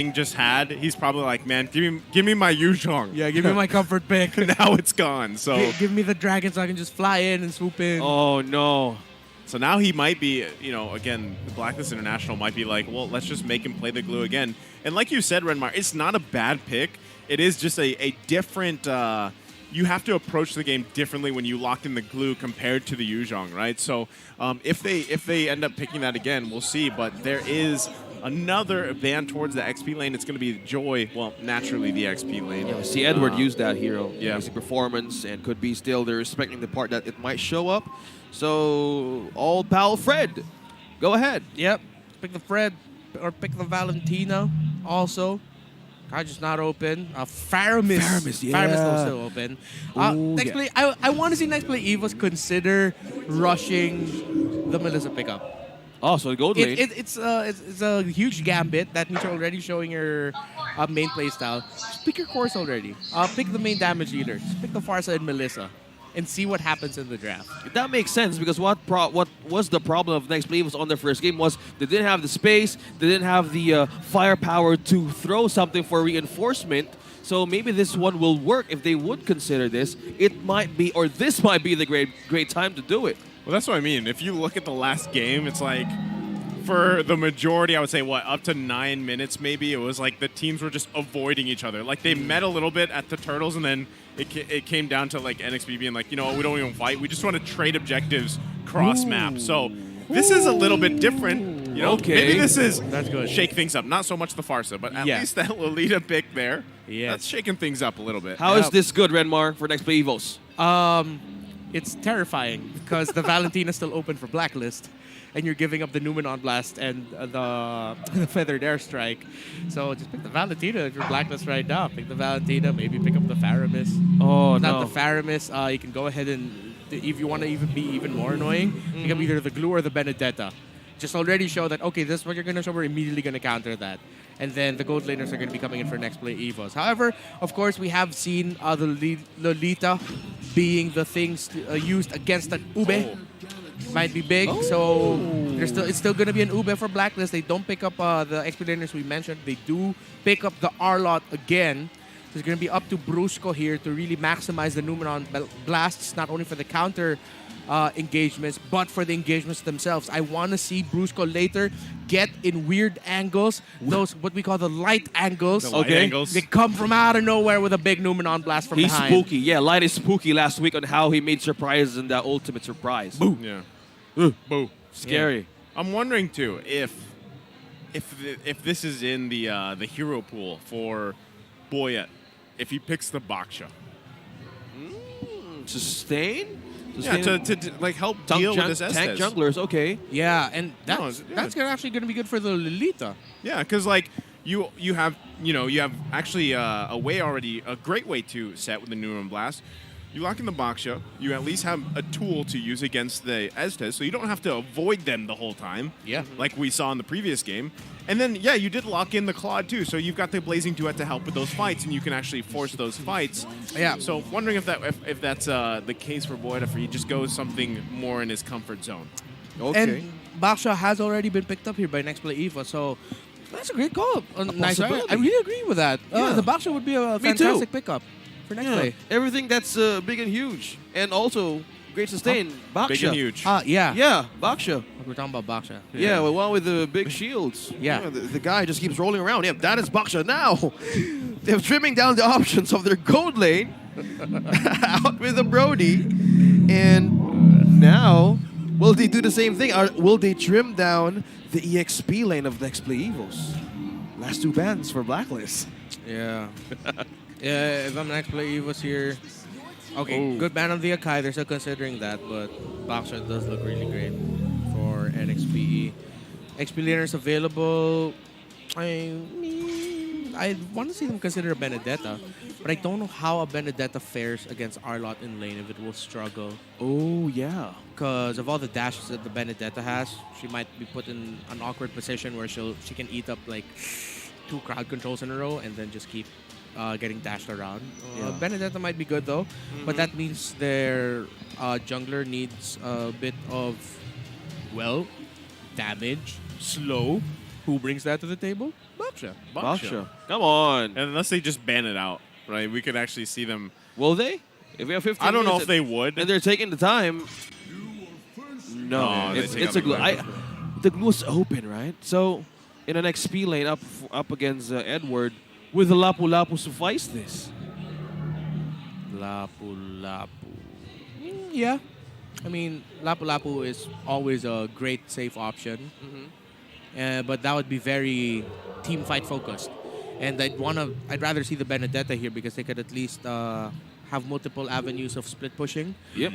just had, he's probably like, man, give me my Yuzhong. Yeah, give me my comfort pick. Now it's gone. So Give me the dragon so I can just fly in and swoop in. Oh, no. So now he might be, you know, again, the BLACKLIST International might be like, well, let's just make him play the glue again. And like you said, Renmar, it's not a bad pick. It is just a different, you have to approach the game differently when you lock in the glue compared to the Yuzhong, right? So if they end up picking that again, we'll see. But there is another ban towards the XP lane. It's going to be Joy, well, naturally the XP lane. Yeah, see, Edward used that hero. Yeah. Basic performance, and could be still they're respecting the part that it might show up. So, all pal Fred, go ahead. Yep. Pick the Fred or pick the Valentina also. Card just not open. Faramis. Faramis, yeah. Faramis though still open. NextPlay, I want to see NextPlay EVOS consider rushing the Melissa pickup. Oh, so the gold lane. It's a huge gambit. That means you're already showing your main play style. Just pick your course already. Pick the main damage dealer. Just pick the Farsa and Melissa. And see what happens in the draft. That makes sense because what was the problem of NextPlay EVOS on their first game was they didn't have the space, they didn't have the firepower to throw something for reinforcement. So maybe this one will work if they would consider this. It might be, or this might be the great time to do it. Well, that's what I mean. If you look at the last game, it's like, for the majority, I would say, what, up to 9 minutes maybe, it was like the teams were just avoiding each other. Like, they met a little bit at the Turtles, and then it came down to, like, NXPE being like, you know what, we don't even fight. We just want to trade objectives cross-map. So this is a little bit different. You know, Okay. maybe this is That's good. shake things up. Not so much the Farsa, but at Yeah. least that Lolita pick there, Yes. that's shaking things up a little bit. How is this good, Renmar, for NextPlay EVOS? It's terrifying because the Valentina is still open for Blacklist, and you're giving up the Numenon Blast and the Feathered Airstrike. So just pick the Valentina if you're Blacklist right now. Pick the Valentina, maybe pick up the Faramis. Oh, Not the Faramis. You can go ahead and, if you want to even be even more annoying, pick up either the Glue or the Benedetta. Just already show that, okay, this is what you're going to show. We're immediately going to counter that. And then the gold laners are going to be coming in for NextPlay EVOS. However, of course, we have seen the Lolita being the things used against an Ube. Might be big, so it's still going to be an Ube for Blacklist. They don't pick up the XP laners we mentioned. They do pick up the R-Lot again. So it's going to be up to Brusco here to really maximize the Numenon blasts, not only for the counter engagements, but for the engagements themselves. I want to see Brusco later get in weird angles, those what we call the light angles. The light angles. They come from out of nowhere with a big Numenon blast from He's behind. spooky. Yeah, Light is spooky last week on how he made surprises in that ultimate surprise. Boo. Yeah. Boo. Scary. I'm wondering too if this is in the hero pool for Boyet, if he picks the Baksha. Sustain? Yeah, to like help deal with this tank Estes. junglers, okay. Yeah, and No, that's actually going to be good for the Lolita. Yeah, because like you have actually a great way to set with the Neuron Blast. You lock in the Baksha, you at least have a tool to use against the Estes, so you don't have to avoid them the whole time. Yeah. Like we saw in the previous game. And then, yeah, you did lock in the Claude too, so you've got the Blazing Duet to help with those fights, and you can actually force those fights. Yeah. So wondering if that's the case for Boyd, if he just goes something more in his comfort zone. Okay. And Baksha has already been picked up here by NextPlay EVOS, so that's a great call. Nice. I possibility. really agree with that. Yeah. The Baksha would be a Me too. fantastic pickup for NextPlay. Everything that's big and huge. And also, great sustain. Baksha. Big and huge. Yeah. Yeah, Baksha. We're talking about Baksha. Yeah, the one with the big shields. Yeah. The guy just keeps rolling around. Yeah, that is Baksha. Now, they're trimming down the options of their gold lane. Out with the Brody. And now, will they do the same thing? Or will they trim down the EXP lane of NextPlay EVOS? Last two bans for Blacklist. Yeah. Yeah, if I'm NextPlay EVOS here. Okay, good ban on the Akai. They're still considering that, but Baksha does look really great for NXPE. XP laners available. I want to see them consider a Benedetta, but I don't know how a Benedetta fares against R-Lot in lane, if it will struggle. Oh, yeah. Because of all the dashes that the Benedetta has, she might be put in an awkward position where she can eat up like 2 crowd controls in a row and then just keep getting dashed around. Yeah. Benedetta might be good though, but that means their jungler needs a bit of, well, damage, slow. Who brings that to the table? Baksha. Baksha. Come on. And unless they just ban it out, right? We could actually see them. Will they? If we have 15 I don't know minutes if they would. and they're taking the time. No, they take it's a out glue. the The glue's open, right? So in an XP lane up against Edward, will the Lapu Lapu suffice this? Lapu Lapu. Yeah. I mean, Lapu Lapu is always a great safe option. But that would be very team fight focused. And I'd rather see the Benedetta here because they could at least have multiple avenues of split pushing. Yep.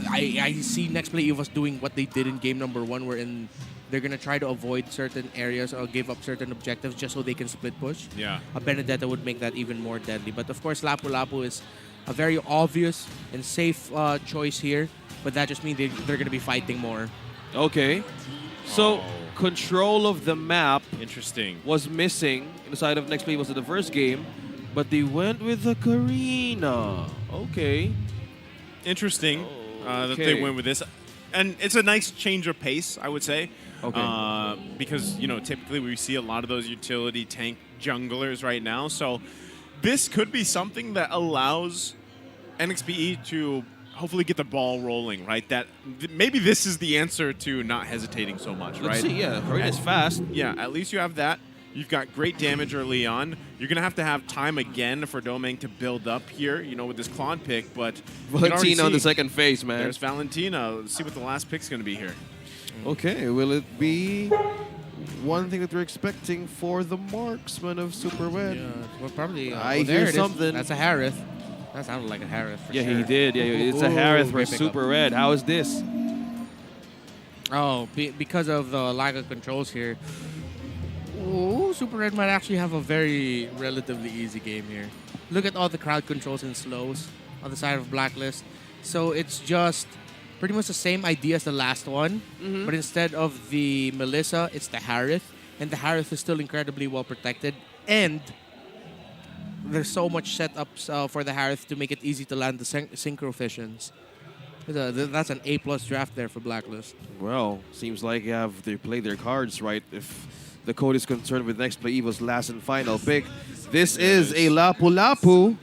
I see NEXPLAY EVOS doing what they did in game number 1, wherein they're going to try to avoid certain areas or give up certain objectives just so they can split push. Yeah. A Benedetta would make that even more deadly. But of course, Lapu Lapu is a very obvious and safe choice here. But that just means they're going to be fighting more. Okay. So control of the map Interesting. was missing in the side of NEXPLAY EVOS in the first game, but they went with the Karina. Okay. Interesting that Okay. they went with this. And it's a nice change of pace, I would say. Okay. Because, typically we see a lot of those utility tank junglers right now. So this could be something that allows NXPE to hopefully get the ball rolling, right? Maybe this is the answer to not hesitating so much, Let's right? see. Yeah, Karina is fast. Yeah, at least you have that. You've got great damage early on. You're going to have time again for Domain to build up here, with this Claude pick, but you can already Valentina on the see second phase, man. there's Valentina. Let's see what the last pick's going to be here. Okay, will it be one thing that we're expecting for the marksman of Super Wed? Yeah, well, probably. I there hear it is. something. That's a Harith. That sounded like a Harith. For Yeah, sure. he did. Yeah, it's a Ooh, Harith for great pickup. Super Red. How is this? Oh, because of the lack of controls here. Ooh, Super Red might actually have a very relatively easy game here. Look at all the crowd controls and slows on the side of Blacklist. So it's just pretty much the same idea as the last one, but instead of the Melissa, it's the Harith. And the Harith is still incredibly well protected. And there's so much setups for the Harith to make it easy to land the synchro fissions. That's an A+ draft there for Blacklist. Well, seems like they played their cards right if the code is concerned with NEXPLAY EVO's last and final pick. This is a Lapu Lapu,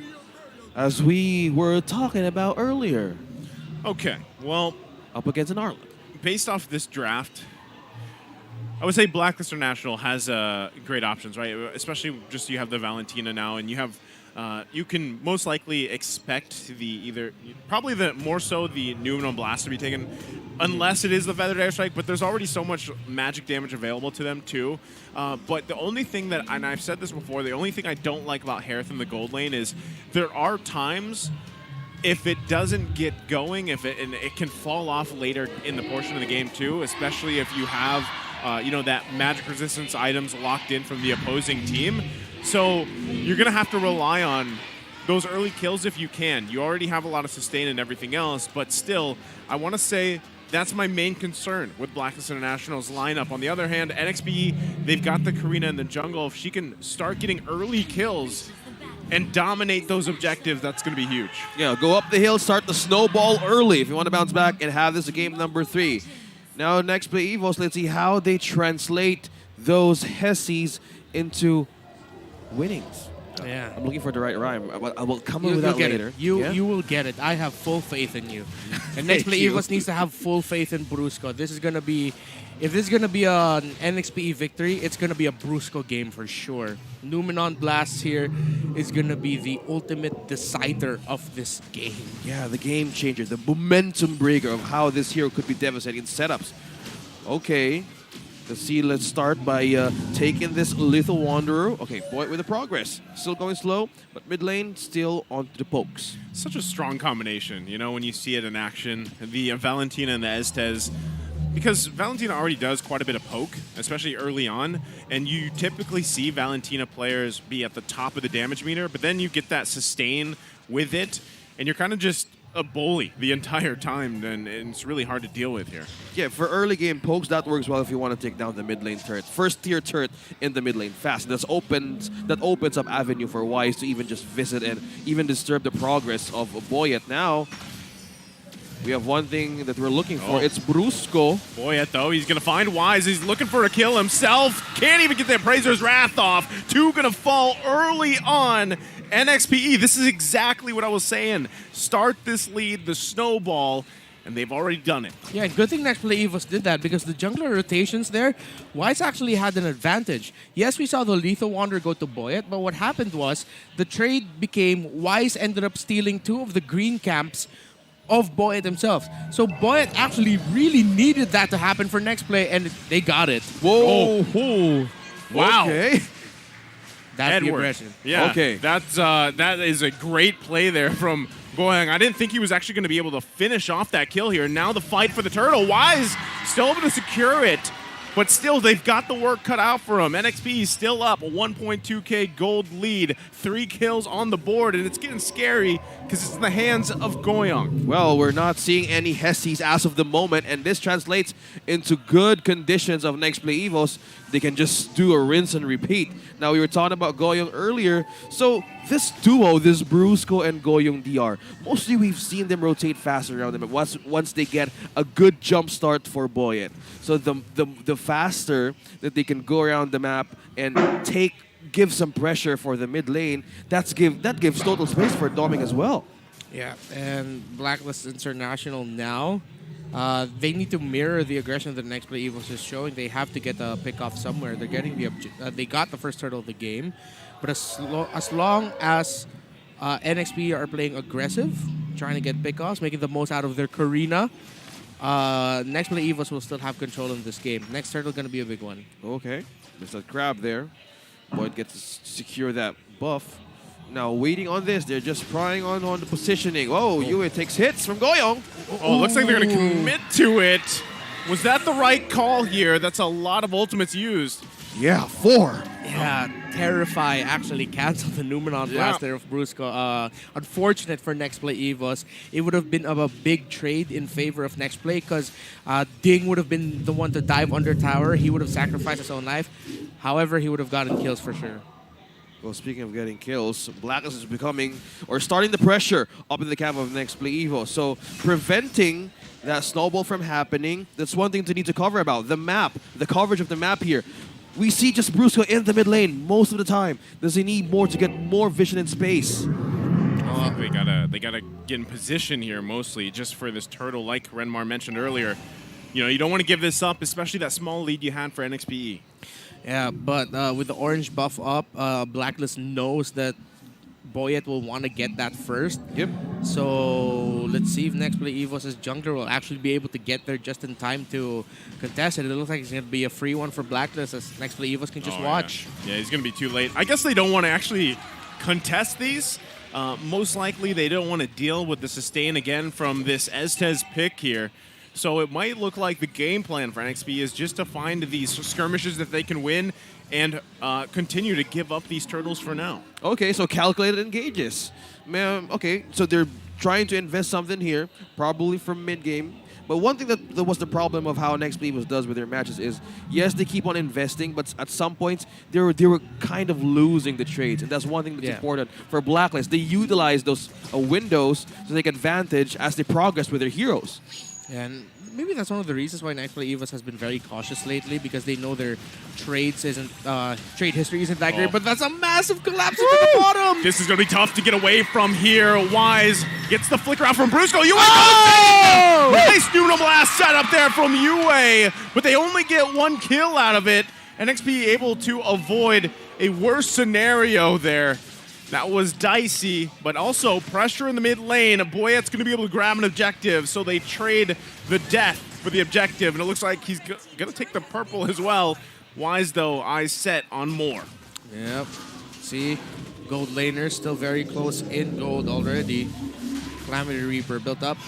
as we were talking about earlier, Okay, well, up against an Arlen. based off this draft, I would say Blacklist International has great options, right? Especially just you have the Valentina now, and you have you can most likely expect probably more so the Numenor Blast to be taken, unless it is the Feathered Airstrike. But there's already so much magic damage available to them too. But the only thing and I've said this before, the only thing I don't like about Harith in the gold lane is there are times, if it doesn't get going, and it can fall off later in the portion of the game too, especially if you have that magic resistance items locked in from the opposing team. So you're going to have to rely on those early kills if you can. You already have a lot of sustain and everything else, but still, I want to say that's my main concern with Blacklist International's lineup. On the other hand, NXPE, they've got the Karina in the jungle. If she can start getting early kills and dominate those objectives, that's going to be huge. Yeah, go up the hill, start the snowball early if you want to bounce back and have this a game number 3. Now, NEXPLAY EVOS, let's see how they translate those Hessies into winnings. Yeah. I'm looking for the right rhyme. I will come up You'll with that get later. it. You Yeah? will get it. I have full faith in you. And Thank NEXPLAY you. EVOS needs to have full faith in Brusco. This is gonna be, if this is gonna be an NXPE victory, it's gonna be a Brusco game for sure. Numenon Blast here is gonna be the ultimate decider of this game. Yeah, the game changer, the momentum breaker of how this hero could be devastating in setups. Okay, let's start by taking this Lethal Wanderer. Okay, Boyd with the progress. Still going slow, but mid lane still onto the pokes. Such a strong combination, when you see it in action. The Valentina and the Estes, because Valentina already does quite a bit of poke, especially early on, and you typically see Valentina players be at the top of the damage meter, but then you get that sustain with it, and you're kind of just a bully the entire time, and it's really hard to deal with here. Yeah, for early game pokes, that works well if you want to take down the mid lane turret. First tier turret in the mid lane fast. That opens up avenue for Wise to even just visit and even disturb the progress of Boyet. Now, We have one thing that we're looking for. Oh. It's Brusco. Boyet, though, he's going to find Wise. He's looking for a kill himself. Can't even get the Appraiser's Wrath off. Two going to fall early on. NXPE, this is exactly what I was saying. Start this lead, the snowball, and they've already done it. Yeah, good thing NEXPLAY EVOS did that because the jungler rotations there, Wise actually had an advantage. Yes, we saw the Lethal Wanderer go to Boyet, but what happened was the trade became Wise ended up stealing 2 of the green camps of Boyet himself. So Boyet actually really needed that to happen for NEXPLAY, and they got it. Whoa. Oh. Wow. Okay. That's the Edward. aggression. Yeah, Okay. that is a great play there from Goyang. I didn't think he was actually going to be able to finish off that kill here. Now the fight for the turtle. Wise still able to secure it, but still they've got the work cut out for him. NXP is still up, a 1.2K gold lead, 3 kills on the board, and it's getting scary because it's in the hands of Goyang. Well, we're not seeing any Hesties as of the moment, and this translates into good conditions of NEXPLAY EVOS. They can just do a rinse and repeat. Now, we were talking about Goyong earlier. So, this duo, this Brusco and Goyong DR, mostly we've seen them rotate faster around them but once they get a good jump start for Boyet. So, the faster that they can go around the map and give some pressure for the mid lane, that gives total space for Doming as well. Yeah, and Blacklist International now, they need to mirror the aggression that NEXPLAY EVOS is showing. They have to get the pick off somewhere. They're getting they got the first turtle of the game, but as long as NXP are playing aggressive, trying to get pick offs, making the most out of their Karina, NEXPLAY EVOS will still have control in this game. Next turtle going to be a big one. Okay, there's a grab there. Boyd gets to secure that buff. Now, waiting on this, they're just prying on the positioning. Oh, Yue takes hits from Goyong. Oh, looks like they're going to commit to it. Was that the right call here? That's a lot of ultimates used. Yeah, 4. Yeah, Terrify actually canceled the Numenon blast there of Brusco. Unfortunate for NEXPLAY EVOS. It would have been a big trade in favor of NEXPLAY because Ding would have been the one to dive under tower. He would have sacrificed his own life. However, he would have gotten kills for sure. Well, speaking of getting kills, Blacklist is becoming, or starting the pressure up in the camp of NEXPLAY EVOS. So, preventing that snowball from happening, that's one thing to need to cover about. The map, the coverage of the map here. We see just Brusco in the mid lane most of the time. Does he need more to get more vision and space? I think they gotta get in position here mostly just for this turtle, like Renmar mentioned earlier. You know, you don't want to give this up, especially that small lead you had for NXPE. Yeah, but with the orange buff up, Blacklist knows that Boyet will want to get that first. Yep. So let's see if NEXPLAY EVOS' jungler will actually be able to get there just in time to contest it. It looks like it's going to be a free one for Blacklist as NEXPLAY EVOS can just watch. Yeah, he's going to be too late. I guess they don't want to actually contest these. Most likely they don't want to deal with the sustain again from this Estes pick here. So it might look like the game plan for NXP is just to find these skirmishes that they can win and continue to give up these turtles for now. Okay, so calculated engages. Man, okay, so they're trying to invest something here, probably from mid-game. But one thing that was the problem of how NXP EVOS does with their matches is, yes, they keep on investing, but at some points, they were kind of losing the trades. And that's one thing that's important for Blacklist. They utilize those windows to take advantage as they progress with their heroes. And maybe that's one of the reasons why NEXPLAY EVOS has been very cautious lately because they know their trade history isn't that great. But that's a massive collapse into the bottom. This is going to be tough to get away from here. Wise gets the flicker out from Brusco. Yue nice Nuno Blast set up there from Yue, but they only get 1 kill out of it. NXP able to avoid a worse scenario there. That was dicey, but also pressure in the mid lane. Boyet's going to be able to grab an objective, so they trade the death for the objective, and it looks like he's going to take the purple as well. Wise, though, eyes set on more. Yep. See, gold laner still very close in gold already. Calamity Reaper built up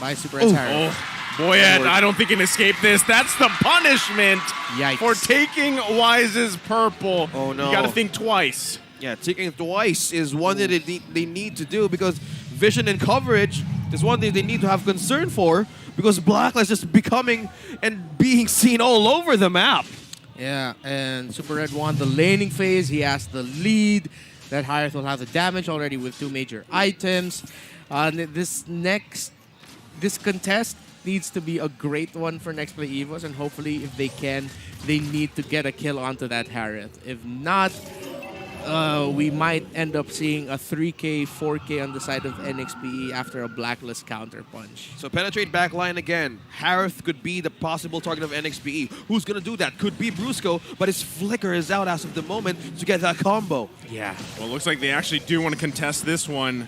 by Super Atari. Boyet, I don't think he can escape this. That's the punishment Yikes. for taking Wise's purple. Oh, no. You got to think twice. Yeah, taking it twice is one that they need to do because vision and coverage is one thing they need to have concern for because Blacklist is becoming and being seen all over the map. Yeah, and Super Red won the laning phase. He has the lead. That Hyrath will have the damage already with 2 major items. This next this contest needs to be a great one for NEXPLAY EVOS, and hopefully, if they can, they need to get a kill onto that Harith. If not, we might end up seeing a 3K, 4K on the side of NXPE after a blacklist counter punch. So penetrate backline again. Harith could be the possible target of NXPE. Who's going to do that? Could be Brusco, but his flicker is out as of the moment to get that combo. Yeah. Well, it looks like they actually do want to contest this one.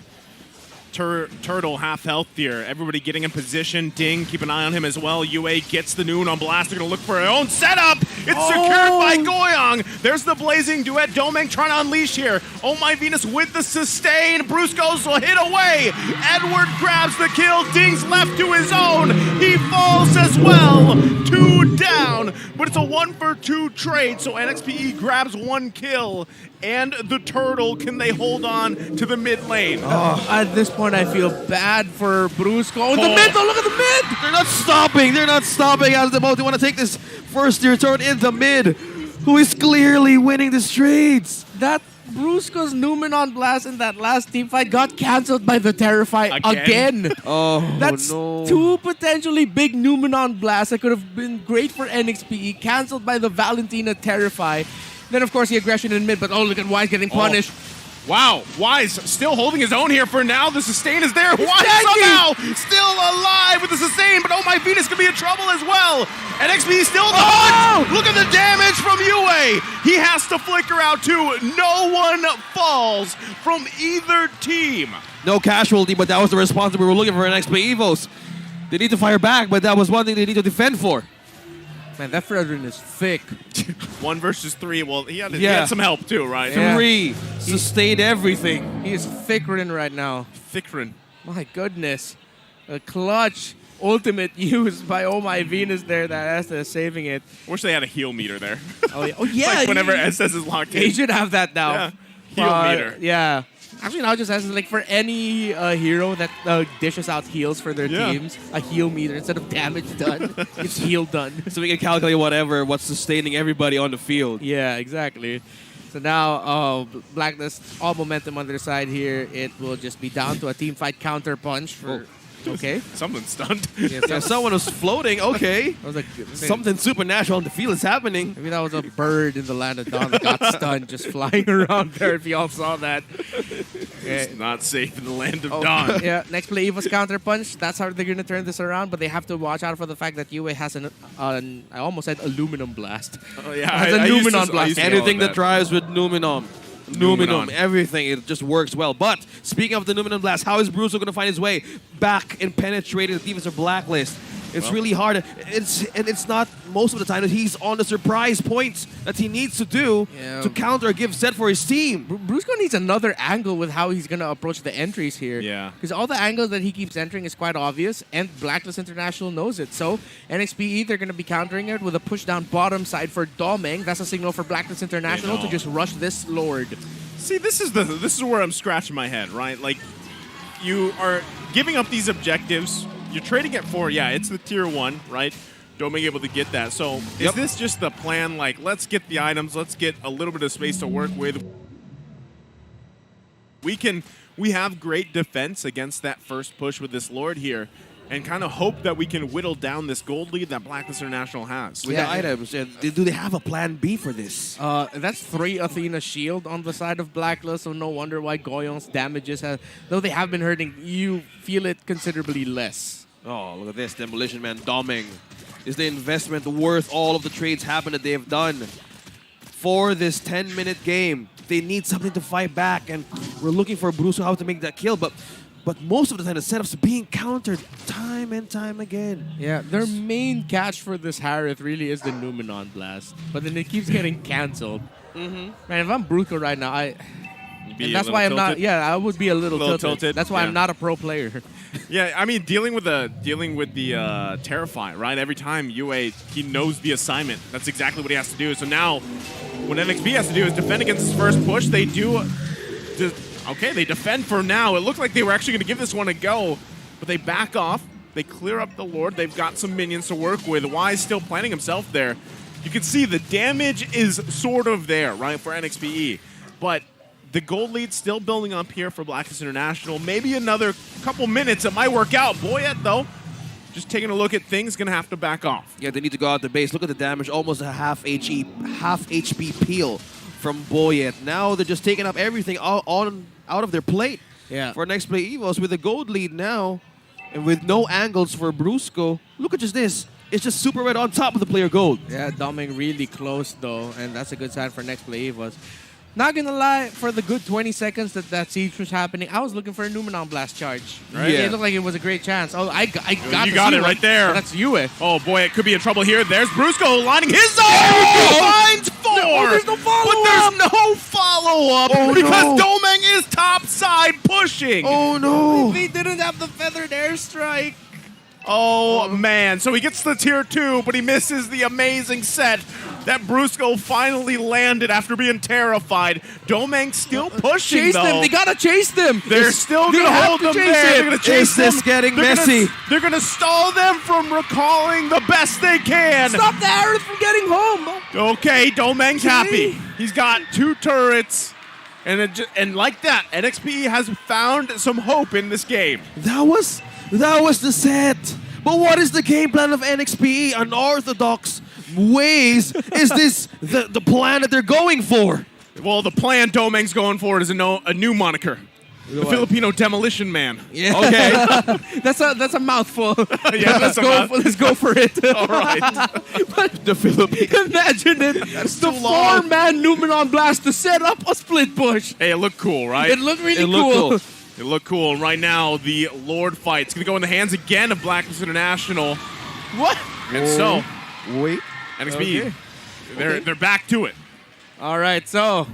Turtle half health here. Everybody getting in position. Ding, keep an eye on him as well. UA gets the noon on Blast. They're going to look for their own setup. It's secured by Goyong. There's the blazing duet. Domeng trying to unleash here. Oh My Venus with the sustain. Brusco's will hit away. Edward grabs the kill. Ding's left to his own. He falls as well. 2 down. But it's a 1-for-2 trade. So NXPE grabs 1 kill. And the Turtle, can they hold on to the mid lane? At this point, I feel bad for Brusco. Oh, the mid, though, look at the mid! They're not stopping. They're not stopping out of the boat. They want to take this first tier turret into mid, who is clearly winning the streets. That Brusco's Numenon Blast in that last team fight got cancelled by the Terrify again. Oh, That's no. 2 potentially big Numenon Blasts that could have been great for NXPE, cancelled by the Valentina Terrify. Then, of course, the aggression in mid, but oh, look at Wise getting punished. Wow, Wise still holding his own here for now. The sustain is there. Wise somehow still alive with the sustain, but Oh My Venus could be in trouble as well. NXP still in the hunt. Look at the damage from UA. He has to flicker out too. No one falls from either team. No casualty, but that was the response that we were looking for in NXPLE EVOS. They need to fire back, but that was one thing they need to defend for. Man, that Fredrin is thick. 1 versus 3. Well, he had some help too, right? Yeah. 3 sustained everything. He is thick-ridden right now. Thickerin. My goodness. A clutch ultimate used by Oh My Venus there that Asta is saving it. Wish they had a heal meter there. Oh, yeah. Oh, yeah. Like whenever SS is locked in. He should have that now. Yeah. Heal meter. Yeah. Actually, now just as like for any hero that dishes out heals for their teams, a heal meter instead of damage done, it's heal done. So we can calculate what's sustaining everybody on the field. Yeah, exactly. So now Blacklist, all momentum on their side here. It will just be down to a team fight counter punch for. Okay. Something stunned. Yeah, someone was floating. Okay. I was like, something supernatural on the field is happening. Maybe that was a bird in the land of dawn that got stunned just flying around there. If y'all saw that. It's not safe in the land of dawn. Yeah, NEXPLAY EVOS counter punch. That's how they're gonna turn this around. But they have to watch out for the fact that UA has an I almost said aluminum blast. Oh yeah, has a Numenon blast. Anything that drives with Numenon. Everything, it just works well. But speaking of the Numenon Blast, how is Brusco going to find his way back and penetrate the defensive Blacklist? It's really hard. It's not most of the time that he's on the surprise points that he needs to do to counter a give set for his team. Brusco needs another angle with how he's going to approach the entries here. Yeah. Because all the angles that he keeps entering is quite obvious, and Blacklist International knows it. So NXPE, they're going to be countering it with a push down bottom side for Domeng. That's a signal for Blacklist International to just rush this Lord. See, this is where I'm scratching my head, right? Like, you are giving up these objectives. You're trading it for, it's the tier 1, right? Domeng able to get that. So is this just the plan? Like, let's get the items. Let's get a little bit of space to work with. We have great defense against that first push with this Lord here, and kind of hope that we can whittle down this gold lead that Blacklist International has. With the items, do they have a plan B for this? That's 3 Athena shield on the side of Blacklist, so no wonder why Goyong's damages though they have been hurting, you feel it considerably less. Oh, look at this. Demolition Man Domeng. Is the investment worth all of the trades that they have done for this 10-minute game? They need something to fight back, and we're looking for Brusco how to make that kill, but most of the time the setup's being countered time and time again. Yeah, their main catch for this Harith really is the Numenon Blast, but then it keeps getting cancelled. Man, if I'm Brusco right now, that's why I'm not. Yeah, I would be a little tilted. That's why I'm not a pro player. Yeah, I mean, dealing with the Terrify, right? Every time UA, he knows the assignment. That's exactly what he has to do. So now, what NXP has to do is defend against his first push. They do. Okay, they defend for now. It looked like they were actually going to give this one a go, but they back off. They clear up the Lord. They've got some minions to work with. Wise still planting himself there. You can see the damage is sort of there, right, for NXPE, but the gold lead's still building up here for Blacklist International. Maybe another couple minutes, it might work out. Boyet, though, just taking a look at things, going to have to back off. Yeah, they need to go out the base. Look at the damage. Almost a half HP peel from Boyet. Now they're just taking up everything out of their plate. Yeah. For NEXPLAY EVOS with a gold lead now. And with no angles for Brusco. Look at just this. It's just super red on top of the player gold. Yeah, Doming really close though, and that's a good sign for NEXPLAY EVOS. Not gonna lie, for the good 20 seconds that siege was happening, I was looking for a Numenon blast charge. Right? Yeah. It looked like it was a great chance. Oh, I got You got it right there. That's Yue. Oh boy, it could be in trouble here. There's Brusco lining his own. Finds 4. there's no follow-up. But there's no follow-up because no. Domeng is topside pushing. Oh no! He didn't have the feathered airstrike. Oh man, so he gets the tier 2, but he misses the amazing set that Brusco finally landed after being terrified. Domeng still pushing Chase though. them. They gotta chase them. They're still They gonna have hold to them chase there. it. They're gonna chase Is this them. getting They're messy? They're gonna stall them from recalling the best they can. Stop the arrows from getting home. Okay, Domeng's happy. He's got 2 turrets. And like that, NXPE has found some hope in this game. That was the set. But what is the game plan of NXPE? Unorthodox ways is this the plan that they're going for? Well, the plan Domeng's going for is a new moniker. The Filipino Demolition Man. Yeah. Okay. that's a mouthful. Yeah, Let's go for it. All right. But The Philippines. imagine it. The too long. 4-man Numenon blast to set up a split push. Hey, it looked cool, right? It looked really It looked cool. cool. It looked cool. And right now, the Lord fight's going to go in the hands again of BLACKLIST International. What? And so, Wait. NXPE, Okay. they're back to it. All right, so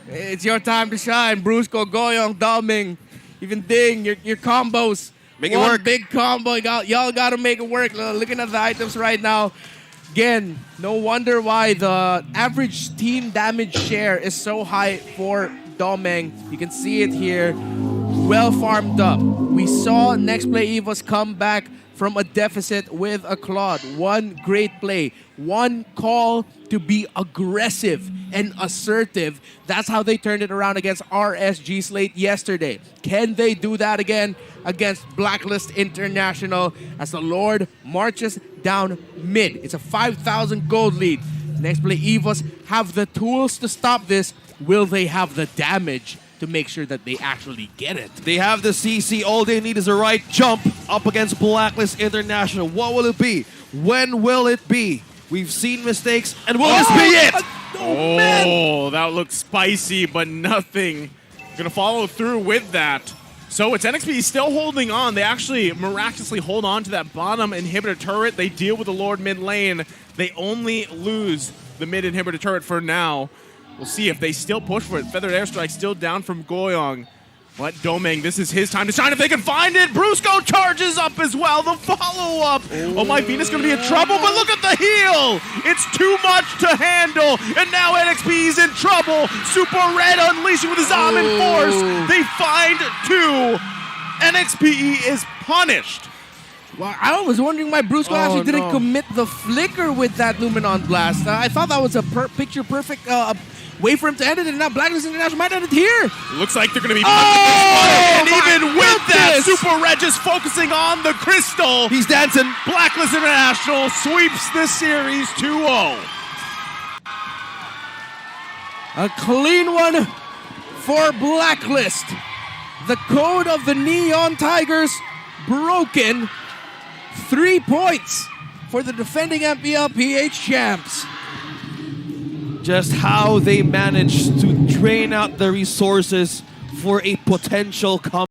it's your time to shine. Brusco, Goyong, Doming, even Ding, your combos. Make it One work. big combo. Y'all got to make it work. Looking at the items right now. Again, no wonder why the average team damage share is so high for Domeng. You can see it here. Well farmed up. We saw NEXPLAY EVOS come back from a deficit with a Claude. One great play. One call to be aggressive and assertive. That's how they turned it around against RSG Slate yesterday. Can they do that again against BLACKLIST International as the Lord marches down mid? It's a 5,000 gold lead. NEXPLAY EVOS have the tools to stop this. Will they have the damage to make sure that they actually get it? They have the CC. All they need is a right jump up against BLACKLIST International. What will it be? When will it be? We've seen mistakes, and will this be it? Oh, man. Oh, that looks spicy, but nothing going to follow through with that. So it's NXPE still holding on. They actually miraculously hold on to that bottom inhibitor turret. They deal with the Lord mid lane. They only lose the mid inhibitor turret for now. We'll see if they still push for it. Feathered airstrike still down from Goyong. But Domeng, this is his time to shine if they can find it. Brusco charges up as well. The follow-up. Oh, my Venus going to be in trouble, but look at the heal. It's too much to handle. And now NXP's in trouble. Super Red unleashing with his Almond Force. They find 2. NXPE is punished. Well, I was wondering why Brusco actually didn't commit the flicker with that Numenon blast. I thought that was a picture-perfect way for him to end it, and now BLACKLIST International might end it here. Looks like they're going to be... Oh, and even with that, goodness. Super Red just focusing on the crystal. He's dancing. BLACKLIST International sweeps the series 2-0. A clean one for BLACKLIST. The code of the Neon Tigers broken. 3 points for the defending MPLPH champs. Just how they managed to drain out the resources for a potential comeback.